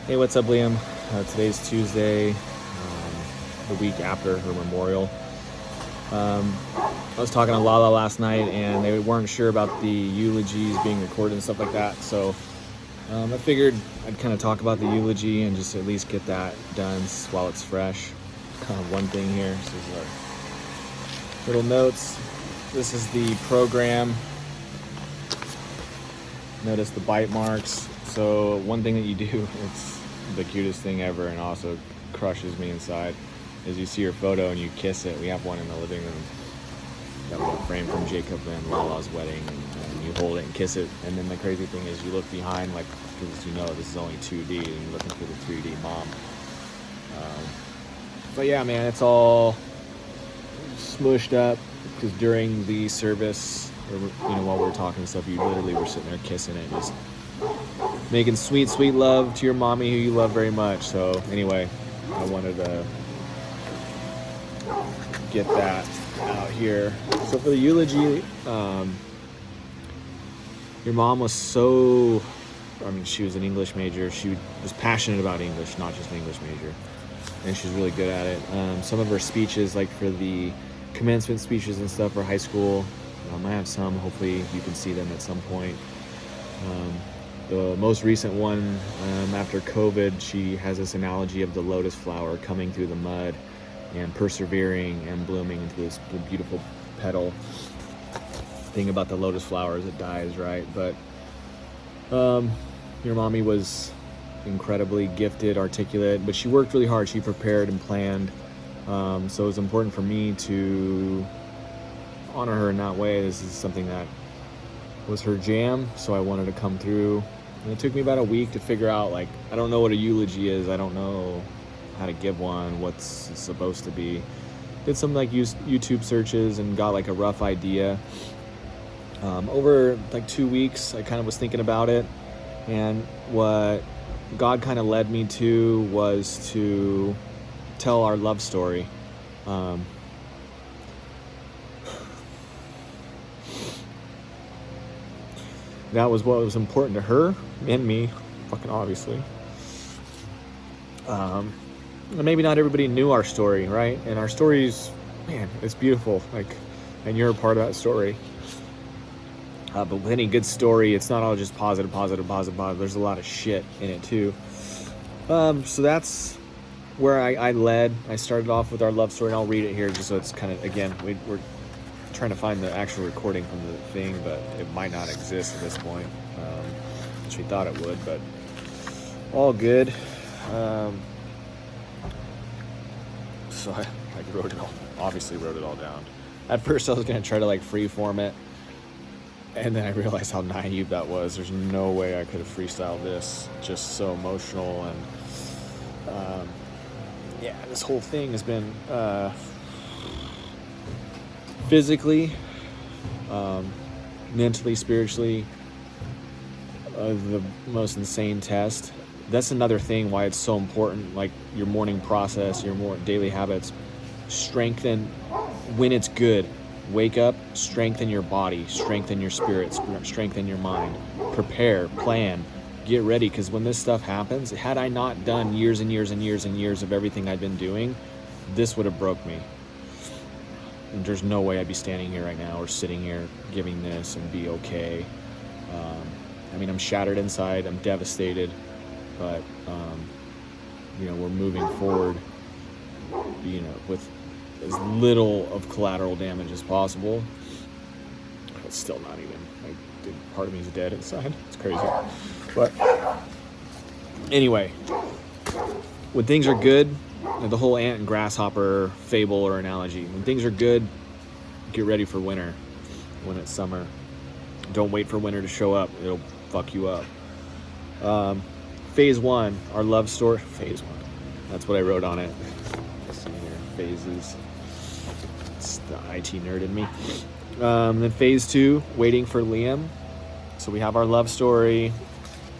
Hey, what's up, Liam? Today's Tuesday, the week after her memorial. I was talking to Lala last night, and they weren't sure about the eulogies being recorded and stuff like that. So I figured I'd kind of talk about the eulogy and just at least get that done while it's fresh. One thing here, this is our little notes. This is the program. Notice the bite marks. So one thing that you do, it's the cutest thing ever and also crushes me inside, is you see your photo and you kiss it. We have one in the living room, that little frame from Jacob and Lala's wedding, and you hold it and kiss it. And then the crazy thing is you look behind, like, because you know this is only 2D, and you're looking for the 3D mom. But yeah, man, it's all smushed up because during the service, or, while we were talking and stuff, you literally were sitting there kissing it, just making sweet, sweet love to your mommy, who you love very much. So anyway, I wanted to get that out here. So for the eulogy, your mom was she was an English major. She was passionate about English, not just an English major, and she's really good at it. Some of her speeches, like for the commencement speeches and stuff for high school, I have some. Hopefully you can see them at some point. The most recent one, after COVID, she has this analogy of the lotus flower coming through the mud and persevering and blooming into this beautiful petal. Thing about the lotus flower is it dies, right? But your mommy was incredibly gifted, articulate, but she worked really hard. She prepared and planned. So it was important for me to honor her in that way. This is something that was her jam, so I wanted to come through. And it took me about a week to figure out, like, I don't know what a eulogy is. I don't know how to give one, what's it's supposed to be. Did some like YouTube searches and got like a rough idea. Over like 2 weeks, I kind of was thinking about it, and what God kind of led me to was to tell our love story. That was what was important to her and me, fucking obviously. And maybe not everybody knew our story, right? And our story's, man, it's beautiful. Like, and you're a part of that story. But with any good story, it's not all just positive. There's a lot of shit in it too. So that's where I led. I started off with our love story, and I'll read it here just so it's kind of, again, we're trying to find the actual recording from the thing, but it might not exist at this point, which we thought it would, but all good. So I wrote it all down. At first I was going to try to like freeform it, and then I realized how naive that was. There's no way I could have freestyled this. Just so emotional, and this whole thing has been physically, mentally, spiritually, the most insane test. That's another thing why it's so important, like your morning process, your more daily habits. Strengthen when it's good. Wake up, strengthen your body, strengthen your spirits, strengthen your mind. Prepare, plan, get ready, because when this stuff happens, had I not done years and years and years and years of everything I've been doing, this would have broke me. And there's no way I'd be standing here right now or sitting here giving this and be okay. I'm shattered inside. I'm devastated, but we're moving forward, with as little of collateral damage as possible. It's still not even, part of me is dead inside. It's crazy. But anyway, when things are good, the whole ant and grasshopper fable or analogy, when things are good, get ready for winter. When it's summer, don't wait for winter to show up. It'll fuck you up. Phase 1, our love story. Phase 1, that's what I wrote on it. Let's see here, phases. It's the IT nerd in me. Then phase 2, waiting for Liam. So we have our love story.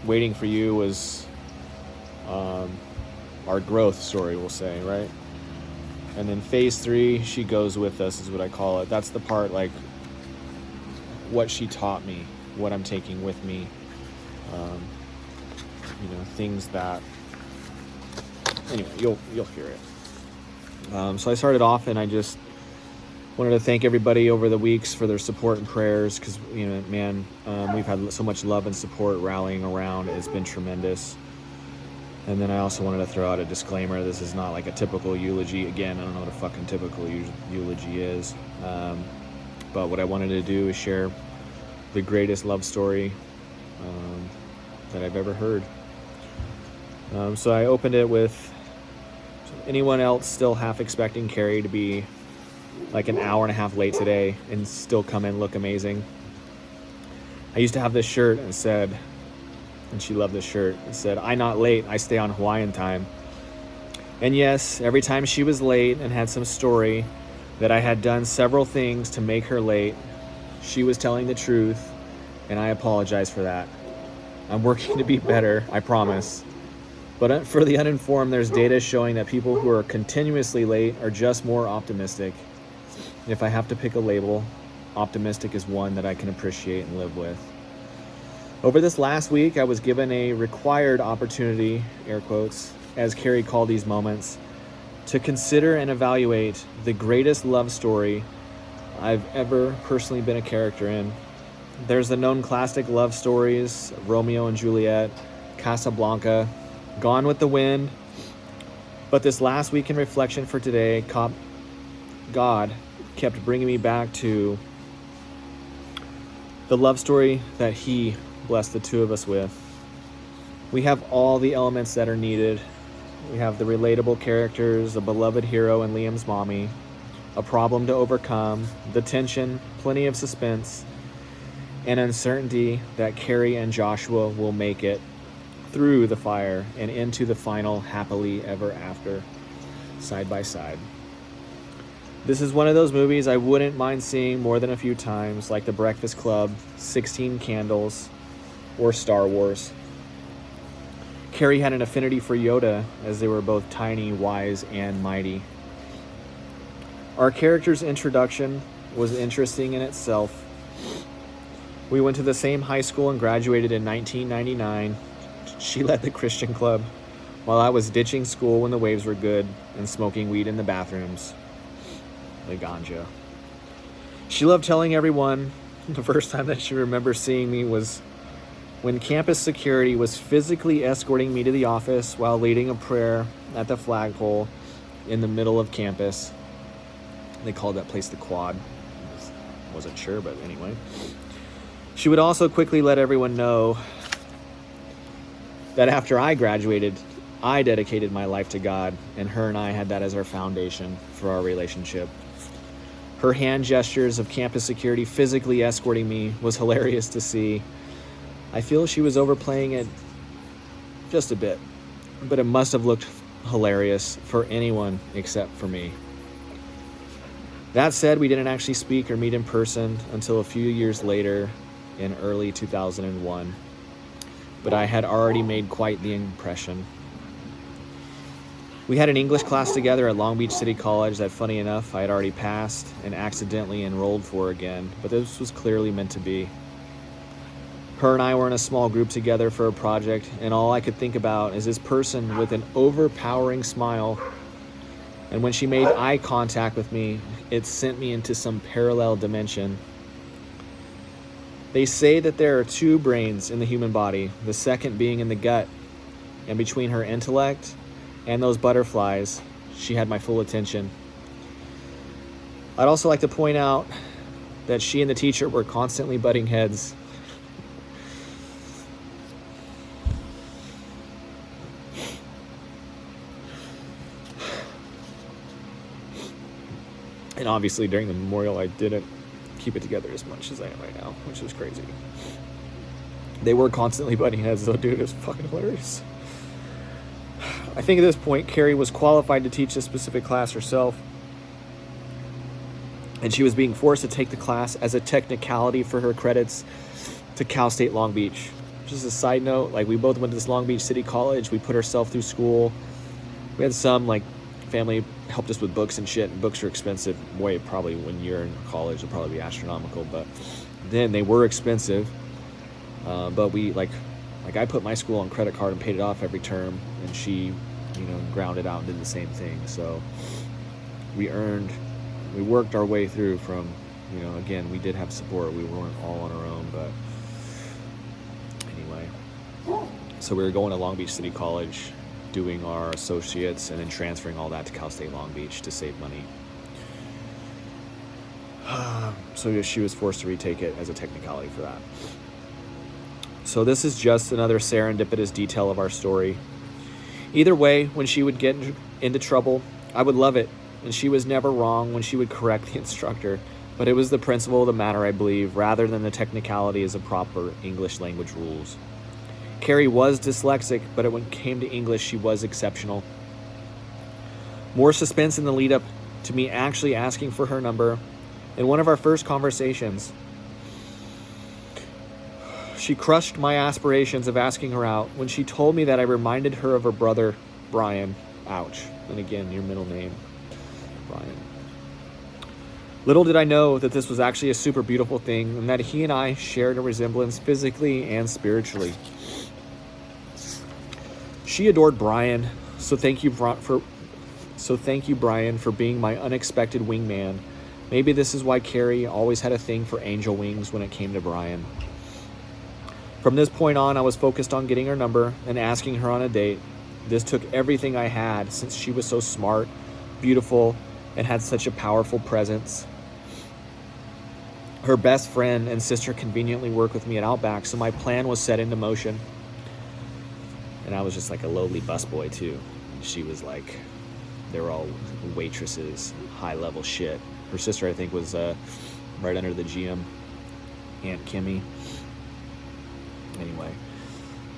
Waiting for you was our growth story, we'll say, right? And then phase 3, she goes with us, is what I call it. That's the part, like, what she taught me, what I'm taking with me, things that anyway, you'll hear it. So I started off, and I just wanted to thank everybody over the weeks for their support and prayers, because, man, we've had so much love and support rallying around. It's been tremendous. And then I also wanted to throw out a disclaimer. This is not like a typical eulogy. Again, I don't know what a fucking typical eulogy is. But what I wanted to do is share the greatest love story that I've ever heard. So I opened it with anyone else still half expecting Kari to be like an hour and a half late today and still come in look amazing. I used to have this shirt and said, and she loved this shirt, it said, "I not late, I stay on Hawaiian time." And yes, every time she was late and had some story that I had done several things to make her late, she was telling the truth, and I apologize for that. I'm working to be better, I promise. But for the uninformed, there's data showing that people who are continuously late are just more optimistic. If I have to pick a label, optimistic is one that I can appreciate and live with. Over this last week, I was given a required opportunity, air quotes, as Kari called these moments, to consider and evaluate the greatest love story I've ever personally been a character in. There's the known classic love stories, Romeo and Juliet, Casablanca, Gone with the Wind. But this last week in reflection for today, God kept bringing me back to the love story that He blessed the two of us with. We have all the elements that are needed. We have the relatable characters, a beloved hero in Liam's mommy, a problem to overcome, the tension, plenty of suspense, and uncertainty that Kari and Joshua will make it through the fire and into the final happily ever after, side by side. This is one of those movies I wouldn't mind seeing more than a few times, like The Breakfast Club, 16 Candles, or Star Wars. Kari had an affinity for Yoda, as they were both tiny, wise, and mighty. Our character's introduction was interesting in itself. We went to the same high school and graduated in 1999. She led the Christian club, while I was ditching school when the waves were good and smoking weed in the bathrooms. The ganja. She loved telling everyone the first time that she remembers seeing me was when campus security was physically escorting me to the office while leading a prayer at the flagpole in the middle of campus. They called that place the Quad. Wasn't sure, but anyway. She would also quickly let everyone know that after I graduated, I dedicated my life to God, and her and I had that as our foundation for our relationship. Her hand gestures of campus security physically escorting me was hilarious to see. I feel she was overplaying it just a bit, but it must have looked hilarious for anyone except for me. That said, we didn't actually speak or meet in person until a few years later in early 2001, but I had already made quite the impression. We had an English class together at Long Beach City College that, funny enough, I had already passed and accidentally enrolled for again, but this was clearly meant to be. Her and I were in a small group together for a project, and all I could think about is this person with an overpowering smile. And when she made eye contact with me, it sent me into some parallel dimension. They say that there are two brains in the human body, the second being in the gut, and between her intellect and those butterflies, she had my full attention. I'd also like to point out that she and the teacher were constantly butting heads. And obviously during the memorial, I didn't keep it together as much as I am right now, which is crazy. They were constantly butting heads, though, dude. It was fucking hilarious. I think at this point, Kari was qualified to teach this specific class herself, and she was being forced to take the class as a technicality for her credits to Cal State Long Beach. Just a side note, like, we both went to this Long Beach City College. We put ourselves through school. We had some, like, family helped us with books and shit, and books are expensive. Way probably when you're in college, it'll probably be astronomical, but then they were expensive. But we, like I put my school on credit card and paid it off every term, and she grounded out and did the same thing. So we worked our way through from, again, we did have support. We weren't all on our own, but anyway. So we were going to Long Beach City College, doing our associates, and then transferring all that to Cal State Long Beach to save money. So she was forced to retake it as a technicality for that. So this is just another serendipitous detail of our story. Either way, when she would get into trouble, I would love it, and she was never wrong when she would correct the instructor, but it was the principle of the matter, I believe, rather than the technicalities of proper English language rules. Kari was dyslexic, but when it came to English, she was exceptional. More suspense in the lead up to me actually asking for her number. In one of our first conversations, she crushed my aspirations of asking her out when she told me that I reminded her of her brother, Brian. Ouch. And again, your middle name, Brian. Little did I know that this was actually a super beautiful thing, and that he and I shared a resemblance physically and spiritually. She adored Brian, so thank you, Brian, for being my unexpected wingman. Maybe this is why Kari always had a thing for angel wings when it came to Brian. From this point on, I was focused on getting her number and asking her on a date. This took everything I had, since she was so smart, beautiful, and had such a powerful presence. Her best friend and sister conveniently worked with me at Outback, so my plan was set into motion. And I was just like a lowly busboy too. She was like, they were all waitresses, high-level shit. Her sister, I think, was right under the GM, Aunt Kimmy. Anyway,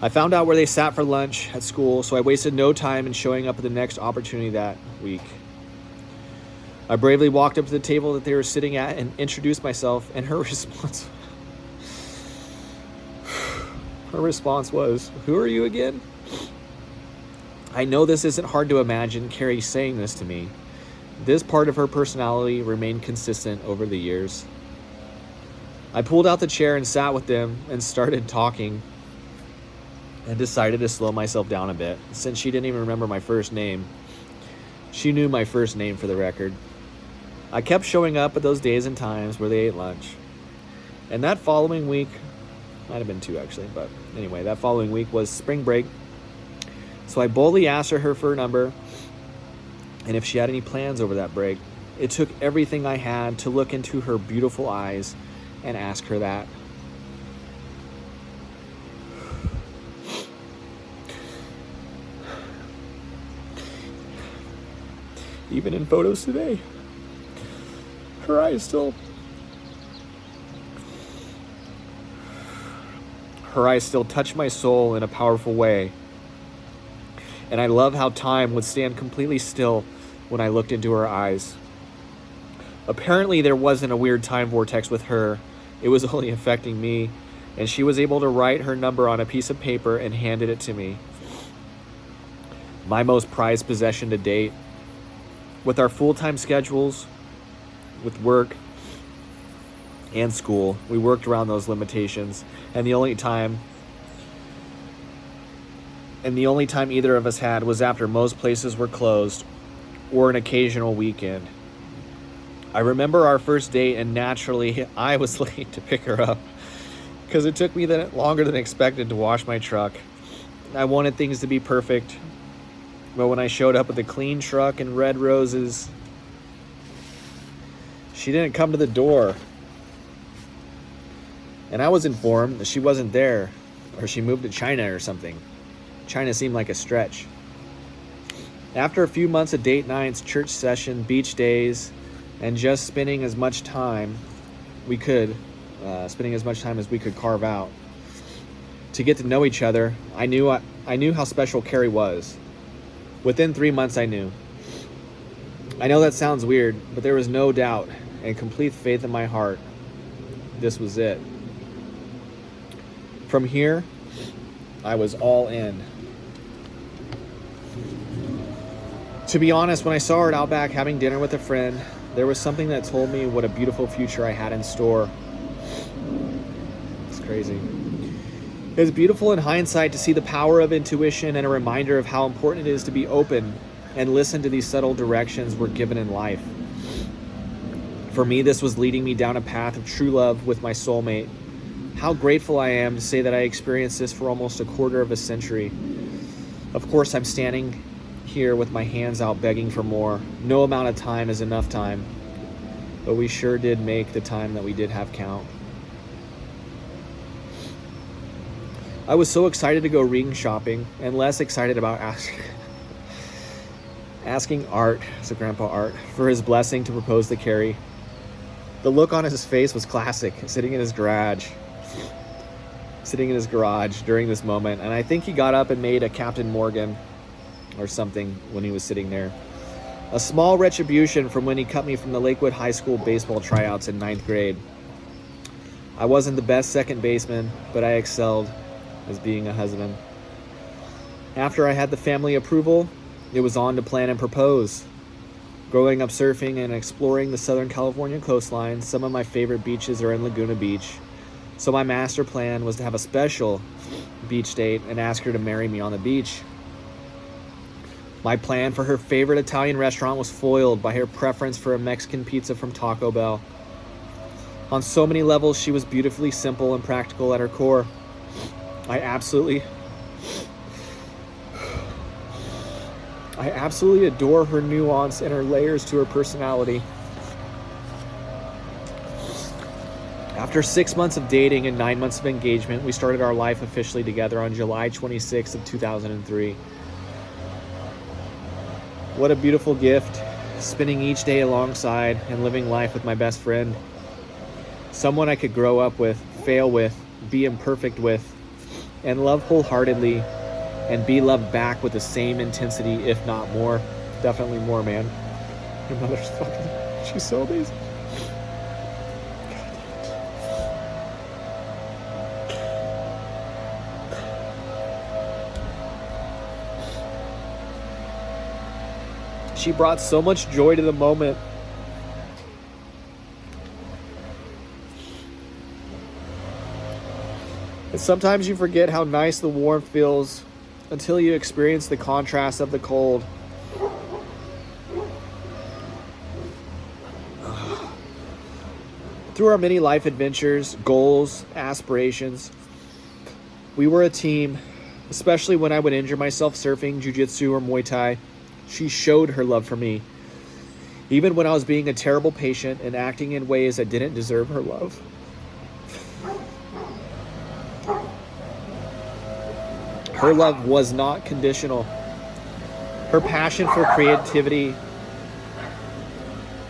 I found out where they sat for lunch at school, so I wasted no time in showing up at the next opportunity that week. I bravely walked up to the table that they were sitting at and introduced myself, and her response was, "Who are you again?" I know this isn't hard to imagine Kari saying this to me. This part of her personality remained consistent over the years. I pulled out the chair and sat with them and started talking, and decided to slow myself down a bit, since she didn't even remember my first name. She knew my first name, for the record. I kept showing up at those days and times where they ate lunch. And that following week, might have been 2 actually, but anyway, that following week was spring break. So I boldly asked her for her number and if she had any plans over that break. It took everything I had to look into her beautiful eyes and ask her that. Even in photos today, her eyes still touch my soul in a powerful way. And I love how time would stand completely still when I looked into her eyes. Apparently there wasn't a weird time vortex with her. It was only affecting me, and she was able to write her number on a piece of paper and handed it to me. My most prized possession to date. With our full-time schedules, with work and school, we worked around those limitations, and the only time either of us had was after most places were closed or an occasional weekend. I remember our first date, and naturally I was late to pick her up because it took me longer than expected to wash my truck. I wanted things to be perfect, but when I showed up with a clean truck and red roses, she didn't come to the door. And I was informed that she wasn't there, or she moved to China or something. China seemed like a stretch. After a few months of date nights, church session, beach days, and just spending as much time as we could carve out to get to know each other, I knew how special Kari was. Within 3 months, I knew. I know that sounds weird, but there was no doubt and complete faith in my heart. This was it. From here, I was all in. To be honest, when I saw her at Outback having dinner with a friend, there was something that told me what a beautiful future I had in store. It's crazy. It's beautiful in hindsight to see the power of intuition and a reminder of how important it is to be open and listen to these subtle directions we're given in life. For me, this was leading me down a path of true love with my soulmate. How grateful I am to say that I experienced this for almost a quarter of a century. Of course, I'm standing here with my hands out begging for more. No amount of time is enough time, but we sure did make the time that we did have count. I was so excited to go ring shopping and less excited about asking Art, so Grandpa Art, for his blessing to propose to Kari. The look on his face was classic, sitting in his garage during this moment. And I think he got up and made a Captain Morgan or something when he was sitting there. A small retribution from when he cut me from the Lakewood High School baseball tryouts in 9th grade. I wasn't the best second baseman, but I excelled as being a husband. After I had the family approval, it was on to plan and propose. Growing up surfing and exploring the Southern California coastline, some of my favorite beaches are in Laguna Beach. So my master plan was to have a special beach date and ask her to marry me on the beach. My plan for her favorite Italian restaurant was foiled by her preference for a Mexican pizza from Taco Bell. On so many levels, she was beautifully simple and practical at her core. I absolutely adore her nuance and her layers to her personality. After 6 months of dating and 9 months of engagement, we started our life officially together on July 26th of 2003. What a beautiful gift, spending each day alongside and living life with my best friend. Someone I could grow up with, fail with, be imperfect with, and love wholeheartedly, and be loved back with the same intensity, if not more. Definitely more, man. Your mother's fucking, she's so amazing. She brought so much joy to the moment. And sometimes you forget how nice the warmth feels until you experience the contrast of the cold. Through our many life adventures, goals, aspirations, we were a team, especially when I would injure myself surfing, jiu-jitsu, or Muay Thai. She showed her love for me, even when I was being a terrible patient and acting in ways that didn't deserve her love. Her love was not conditional. Her passion for creativity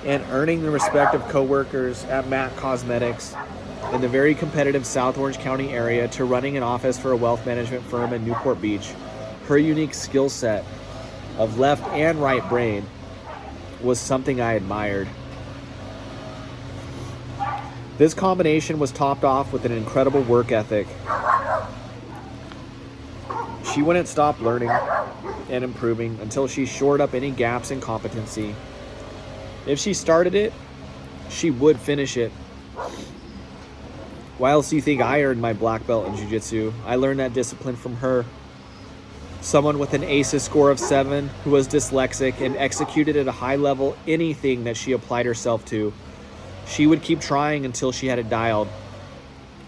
and earning the respect of coworkers at Mac Cosmetics in the very competitive South Orange County area to running an office for a wealth management firm in Newport Beach. Her unique skill set of left and right brain was something I admired. This combination was topped off with an incredible work ethic. She wouldn't stop learning and improving until she shored up any gaps in competency. If she started it, she would finish it. Why else do you think I earned my black belt in jiu-jitsu? I learned that discipline from her. Someone with an ACEs score of 7 who was dyslexic and executed at a high level anything that she applied herself to. She would keep trying until she had it dialed.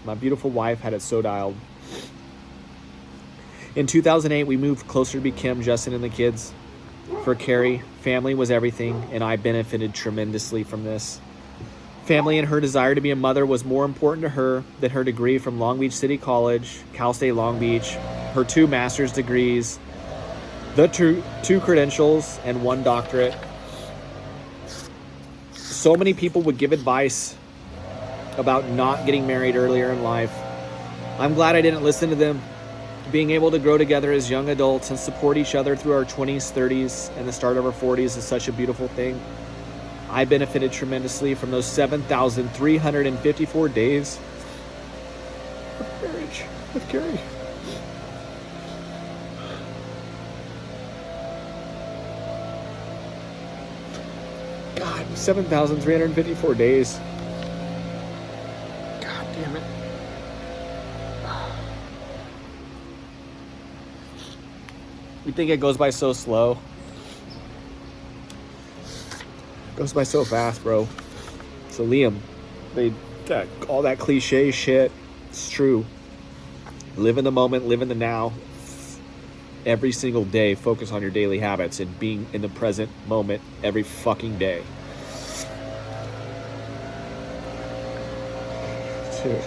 My beautiful wife had it so dialed. In 2008, we moved closer to be Kim, Justin, and the kids. For Kari, family was everything, and I benefited tremendously from this. Family and her desire to be a mother was more important to her than her degree from Long Beach City College, Cal State Long Beach, her 2 master's degrees, the two credentials, and 1 doctorate. So many people would give advice about not getting married earlier in life. I'm glad I didn't listen to them. Being able to grow together as young adults and support each other through our 20s, 30s, and the start of our 40s is such a beautiful thing. I benefited tremendously from those 7,354 days of marriage with Kari. God, 7,354 days. God damn it. You think it goes by so slow? It goes by so fast, bro. So Liam, all that cliche shit, it's true. Live in the moment, live in the now. Every single day, focus on your daily habits and being in the present moment every fucking day. Dude,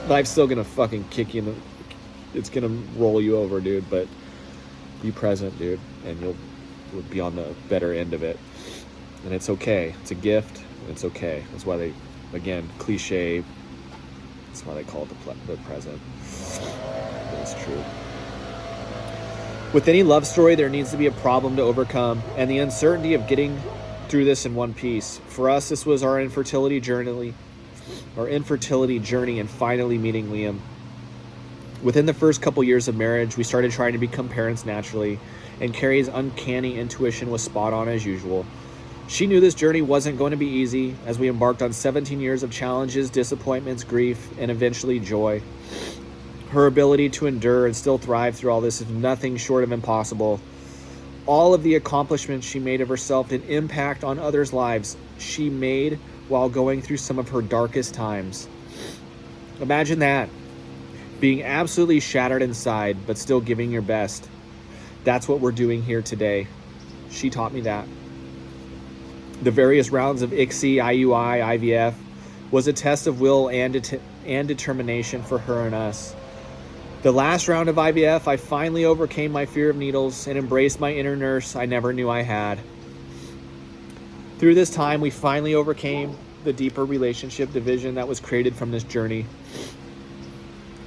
life's still gonna fucking kick you in the, it's gonna roll you over, dude, but be present, dude, and you'll be on the better end of it. And it's okay. It's a gift. It's okay. That's why they, again, cliche, that's why they call it the present. But it's true. With any love story, there needs to be a problem to overcome and the uncertainty of getting through this in one piece. For us, this was our infertility journey and finally meeting Liam. Within the first couple years of marriage, we started trying to become parents naturally, and Kari's uncanny intuition was spot on as usual. She knew this journey wasn't going to be easy as we embarked on 17 years of challenges, disappointments, grief, and eventually joy. Her ability to endure and still thrive through all this is nothing short of impossible. All of the accomplishments she made of herself and impact on others' lives she made while going through some of her darkest times. Imagine that. Being absolutely shattered inside, but still giving your best. That's what we're doing here today. She taught me that. The various rounds of ICSI, IUI, IVF was a test of will and determination for her and us. The last round of IVF, I finally overcame my fear of needles and embraced my inner nurse I never knew I had. Through this time, we finally overcame the deeper relationship division that was created from this journey.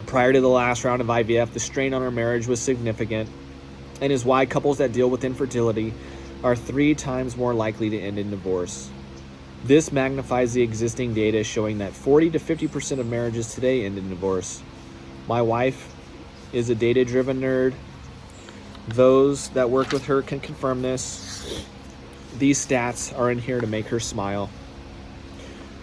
Prior to the last round of IVF, the strain on our marriage was significant and is why couples that deal with infertility are 3 times more likely to end in divorce. This magnifies the existing data showing that 40 to 50% of marriages today end in divorce. My wife is a data-driven nerd. Those that worked with her can confirm this. These stats are in here to make her smile.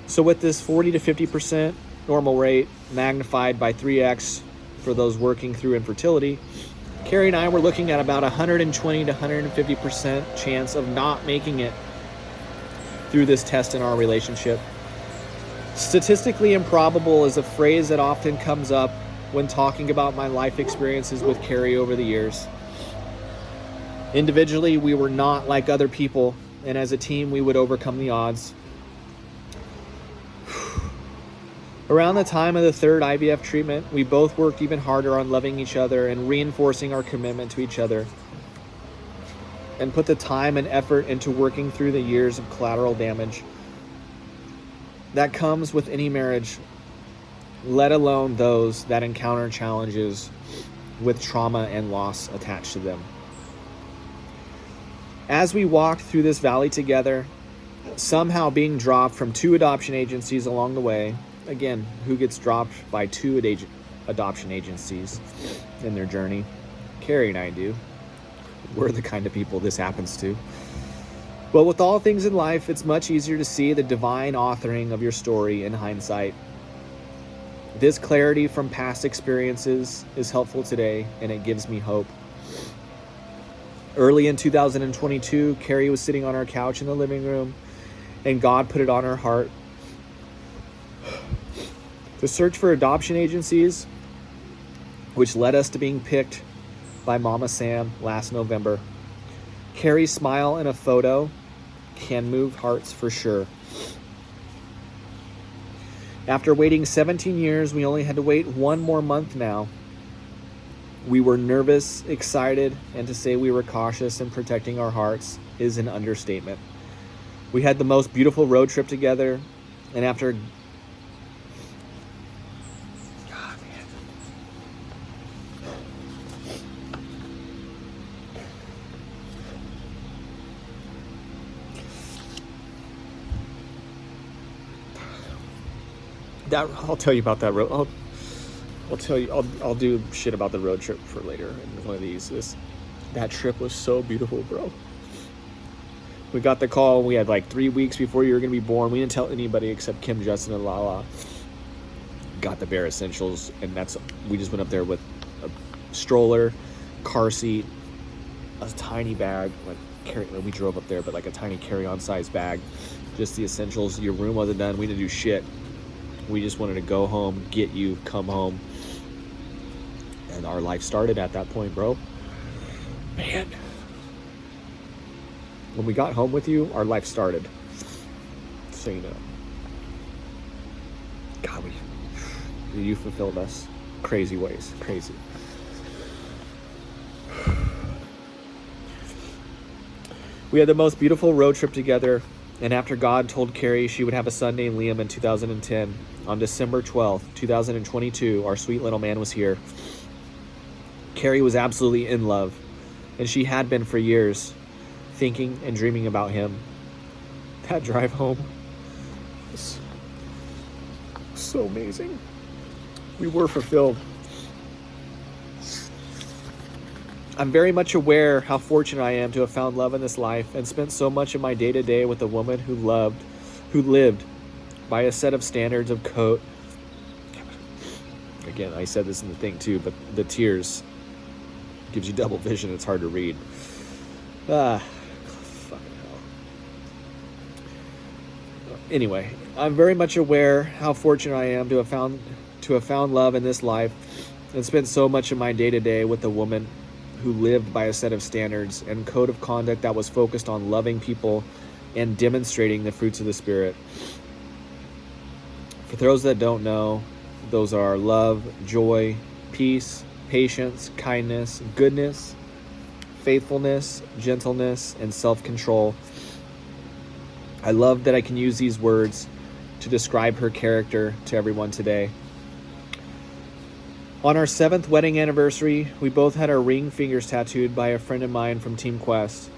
So with this 40 to 50% normal rate magnified by 3x for those working through infertility, Kari and I were looking at about 120 to 150% chance of not making it through this test in our relationship. Statistically improbable is a phrase that often comes up when talking about my life experiences with Kari over the years. Individually, we were not like other people, and as a team, we would overcome the odds. Around the time of the 3rd IVF treatment, we both worked even harder on loving each other and reinforcing our commitment to each other, and put the time and effort into working through the years of collateral damage that comes with any marriage, let alone those that encounter challenges with trauma and loss attached to them. As we walked through this valley together, somehow being dropped from 2 adoption agencies along the way, again, who gets dropped by 2 adoption agencies in their journey? Kari and I do. We're the kind of people this happens to. But with all things in life, it's much easier to see the divine authoring of your story in hindsight. This clarity from past experiences is helpful today, and it gives me hope. Early in 2022, Kari was sitting on our couch in the living room, and God put it on her heart to search for adoption agencies, which led us to being picked by Mama Sam last November. Kari's smile in a photo can move hearts for sure. After waiting 17 years, we only had to wait 1 more month now. We were nervous, excited, and to say we were cautious in protecting our hearts is an understatement. We had the most beautiful road trip together, and after I'll tell you about that road. I'll tell you. I'll do shit about the road trip for later in one of these. That trip was so beautiful, bro. We got the call. We had like 3 weeks before you were gonna be born. We didn't tell anybody except Kim, Justin, and Lala. Got the bare essentials, and we just went up there with a stroller car seat, a tiny bag, we drove up there, but like a tiny carry-on size bag, just the essentials. Your room wasn't done. We didn't do shit. We just wanted to go home, get you, come home. And our life started at that point, bro. Man. When we got home with you, our life started. So you know. God, you fulfilled us. Crazy ways. Crazy. We had the most beautiful road trip together, and after God told Kari she would have a son named Liam in 2010, on December 12th, 2022, our sweet little man was here. Kari was absolutely in love, and she had been for years, thinking and dreaming about him. That drive home was so amazing. We were fulfilled. I'm very much aware how fortunate I am to have found love in this life and spent so much of my day-to-day with a woman who lived by a set of standards of code. Again, I said this in the thing too, but the tears gives you double vision. It's hard to read. Fucking hell. Anyway, I'm very much aware how fortunate I am to have found love in this life and spent so much of my day-to-day with a woman who lived by a set of standards and code of conduct that was focused on loving people and demonstrating the fruits of the Spirit. For those that don't know, those are love, joy, peace, patience, kindness, goodness, faithfulness, gentleness, and self-control. I love that I can use these words to describe her character to everyone today. On our 7th wedding anniversary, we both had our ring fingers tattooed by a friend of mine from Team Quest.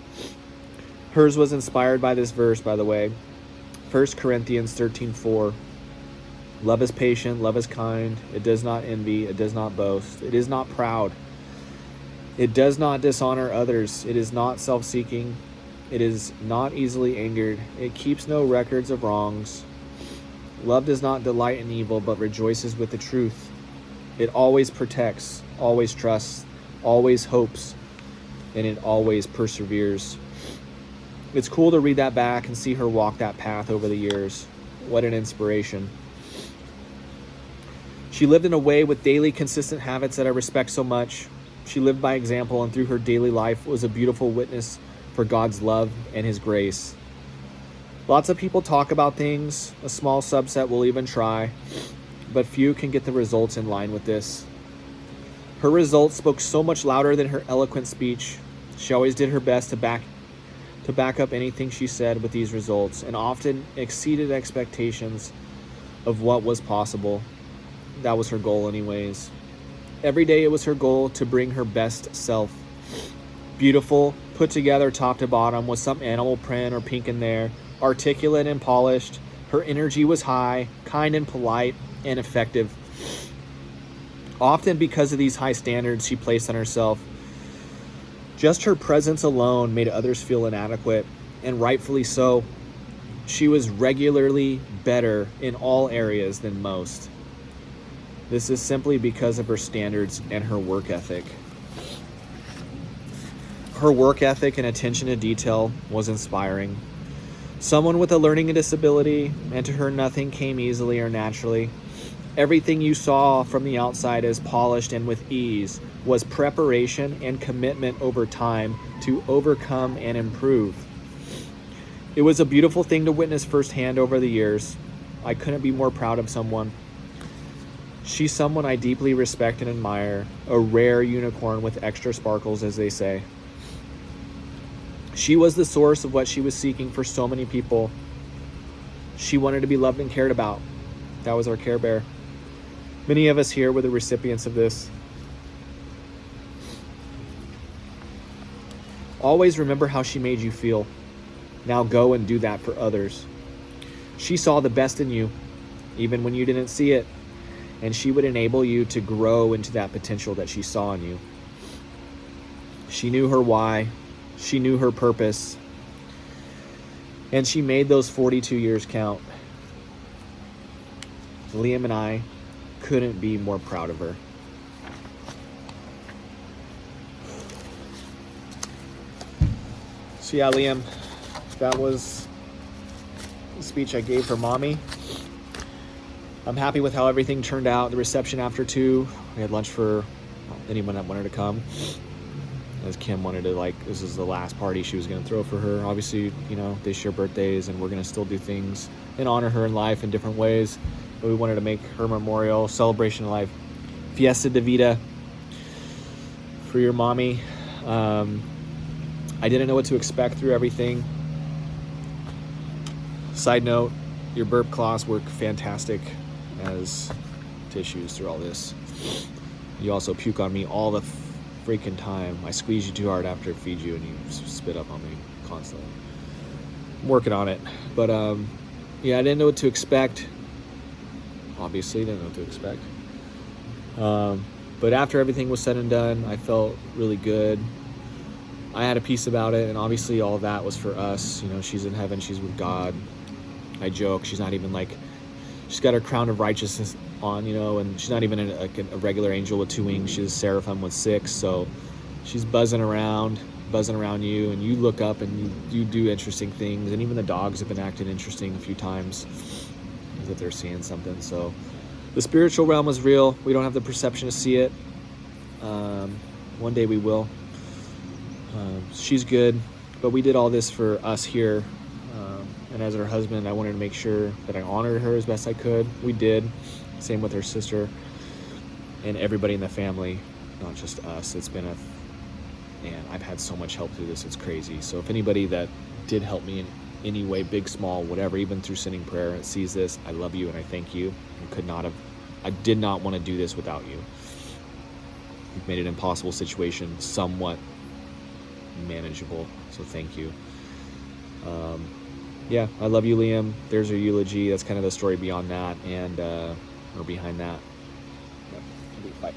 Hers was inspired by this verse, by the way. 1 Corinthians 13:4. Love is patient, love is kind. It does not envy, it does not boast. It is not proud. It does not dishonor others. It is not self-seeking. It is not easily angered. It keeps no records of wrongs. Love does not delight in evil, but rejoices with the truth. It always protects, always trusts, always hopes, and it always perseveres. It's cool to read that back and see her walk that path over the years. What an inspiration. She lived in a way with daily consistent habits that I respect so much. She lived by example, and through her daily life was a beautiful witness for God's love and His grace. Lots of people talk about things, a small subset will even try, but few can get the results in line with this. Her results spoke so much louder than her eloquent speech. She always did her best to back up anything she said with these results, and often exceeded expectations of what was possible. That was her goal anyways. Every day it was her goal to bring her best self. Beautiful, put together top to bottom with some animal print or pink in there, articulate and polished. Her energy was high, kind and polite, and effective. Often because of these high standards she placed on herself, just her presence alone made others feel inadequate, and rightfully so. She was regularly better in all areas than most. This is simply because of her standards and her work ethic. Her work ethic and attention to detail was inspiring. Someone with a learning disability, and to her nothing came easily or naturally. Everything you saw from the outside as polished and with ease was preparation and commitment over time to overcome and improve. It was a beautiful thing to witness firsthand over the years. I couldn't be more proud of someone. She's someone I deeply respect and admire, a rare unicorn with extra sparkles, as they say. She was the source of what she was seeking for so many people. She wanted to be loved and cared about. That was our Care Bear. Many of us here were the recipients of this. Always remember how she made you feel. Now go and do that for others. She saw the best in you, even when you didn't see it, and she would enable you to grow into that potential that she saw in you. She knew her why. She knew her purpose. And she made those 42 years count. Liam and I couldn't be more proud of her. So yeah, Liam, that was the speech I gave for mommy. I'm happy with how everything turned out. The reception after 2, we had lunch for anyone that wanted to come. As Kim wanted to, this is the last party she was going to throw for her. Obviously, they share birthdays, and we're going to still do things and honor her in life in different ways. But we wanted to make her memorial, celebration of life, fiesta de vida for your mommy. I didn't know what to expect through everything. Side note, your burp cloths work fantastic as tissues through all this. You also puke on me all the freaking time. I squeeze you too hard after I feed you, and you spit up on me constantly. I'm working on it. But yeah, I didn't know what to expect. Obviously, didn't know what to expect. But after everything was said and done, I felt really good. I had a peace about it, and obviously all of that was for us. She's in heaven, she's with God. I joke, she's not even she's got her crown of righteousness on, and she's not even a regular angel with 2 wings. She's a seraphim with 6, so she's buzzing around you, and you look up and you do interesting things, and even the dogs have been acting interesting a few times as if they're seeing something. So the spiritual realm is real. We don't have the perception to see it. One day we will. She's good, but we did all this for us here. And as her husband, I wanted to make sure that I honored her as best I could. We did. Same with her sister and everybody in the family, not just us. It's been man, I've had so much help through this. It's crazy. So if anybody that did help me in any way, big, small, whatever, even through sending prayer, sees this, I love you and I thank you. I did not want to do this without you. You've made an impossible situation somewhat manageable, so thank you. Yeah, I love you, Liam. There's our eulogy. That's kind of the story beyond that, and or behind that. Yep. Bye.